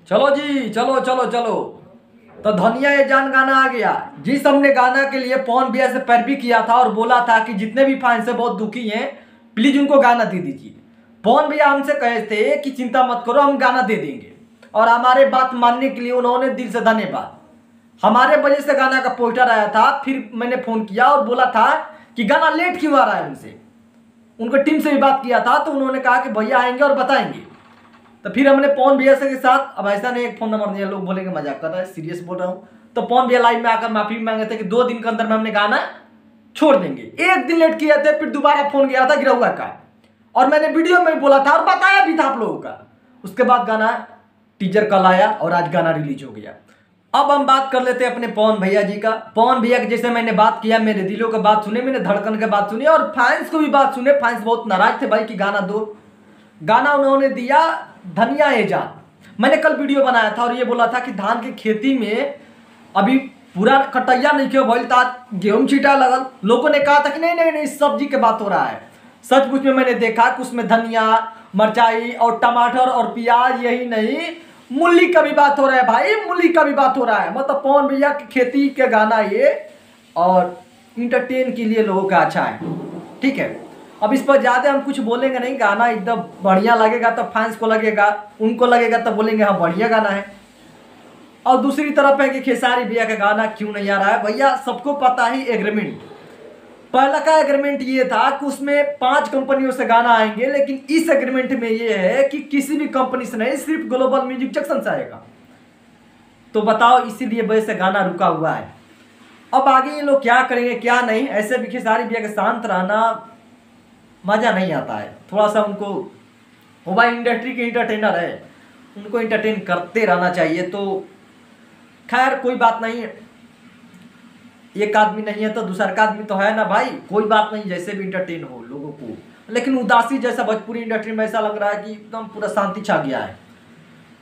चलो जी, चलो चलो चलो। तो धनिया ये जान गाना आ गया। जिस हमने गाना के लिए पवन भैया से पैरवी किया था और बोला था कि जितने भी फैंस से बहुत दुखी हैं प्लीज उनको गाना दे दीजिए। पवन भैया हमसे कहे थे कि चिंता मत करो, हम गाना दे देंगे, और हमारे बात मानने के लिए उन्होंने दिल से धन्यवाद। हमारे वजह से गाना का पोस्टर आया था, फिर मैंने फोन किया और बोला था कि गाना लेट क्यों आ रहा है। उनसे उनको टीम से भी बात किया था तो उन्होंने कहा कि भैया आएंगे और बताएंगे। तो फिर हमने पवन भैया से के साथ, अब ऐसा नहीं एक फोन नंबर दिया, लोग बोलेंगे मजाक कर रहा है, सीरियस बोल रहा हूँ। तो पवन भैया लाइव में आकर माफी मांगे थे कि 2 दिन के अंदर में हमने गाना छोड़ देंगे। 1 दिन लेट किए थे, फिर दोबारा फोन गया था गिरहुआ का, और मैंने वीडियो में बोला था और बताया भी था आप लोगों का। उसके बाद गाना टीजर कल आया और आज गाना रिलीज हो गया। अब हम बात कर लेते हैं अपने पवन भैया जी का। पवन भैया के जैसे मैंने बात किया, मेरे दिलों की बात सुने, मैंने धड़कन की बात सुनी और फैंस को भी बात सुने। फैंस बहुत नाराज थे भाई कि गाना दो। गाना उन्होंने दिया धनिया ये जान। मैंने कल वीडियो बनाया था और ये बोला था कि धान की खेती में अभी पूरा कटैया नहीं क्यों भइल था, गेहूं छीटा लगल। लोगों ने कहा था कि नहीं नहीं नहीं सब्जी की बात हो रहा है। सचमुच में मैंने देखा कि उसमें धनिया, मिर्चाई और टमाटर और प्याज, यही नहीं मूली का भी बात हो रहा है भाई, मूली का भी बात हो रहा है। मतलब पवन भैया की खेती के गाना ये, और इंटरटेन के लिए लोगों का अच्छा है, ठीक है। अब इस पर ज़्यादा हम कुछ बोलेंगे नहीं। गाना एकदम बढ़िया लगेगा तो फैंस को लगेगा, उनको लगेगा तो बोलेंगे हाँ बढ़िया गाना है। और दूसरी तरफ है कि खेसारी भैया का गाना क्यों नहीं आ रहा है। भैया सबको पता ही एग्रीमेंट, पहला का एग्रीमेंट ये था कि उसमें 5 कंपनियों से गाना आएंगे, लेकिन इस एग्रीमेंट में ये है कि किसी भी कंपनी से नहीं, सिर्फ ग्लोबल म्यूजिक जंक्शन से आएगा। तो बताओ, इसीलिए वजह से गाना रुका हुआ है। अब आगे ये लोग क्या करेंगे क्या नहीं। ऐसे भी खेसारी भैया के शांत रहना मजा नहीं आता है। थोड़ा सा उनको, वो भाई इंडस्ट्री के इंटरटेनर है, उनको इंटरटेन करते रहना चाहिए। तो खैर कोई बात नहीं है, एक आदमी नहीं है तो दूसरा का आदमी तो है ना भाई, कोई बात नहीं, जैसे भी इंटरटेन हो लोगों को। लेकिन उदासी जैसा भोजपुरी इंडस्ट्री में ऐसा लग रहा है कि एकदम पूरा शांति छा गया है।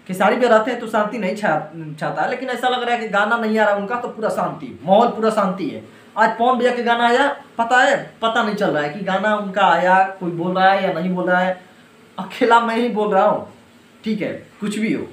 खेसारी भी रहते हैं तो शांति नहीं छाता है, लेकिन ऐसा लग रहा है कि गाना नहीं आ रहा उनका तो पूरा शांति, माहौल पूरा शांति है। आज पवन भैया के गाना आया, पता है, पता नहीं चल रहा है कि गाना उनका आया, कोई बोल रहा है या नहीं बोल रहा है। अकेला मैं ही बोल रहा हूँ, ठीक है, कुछ भी हो।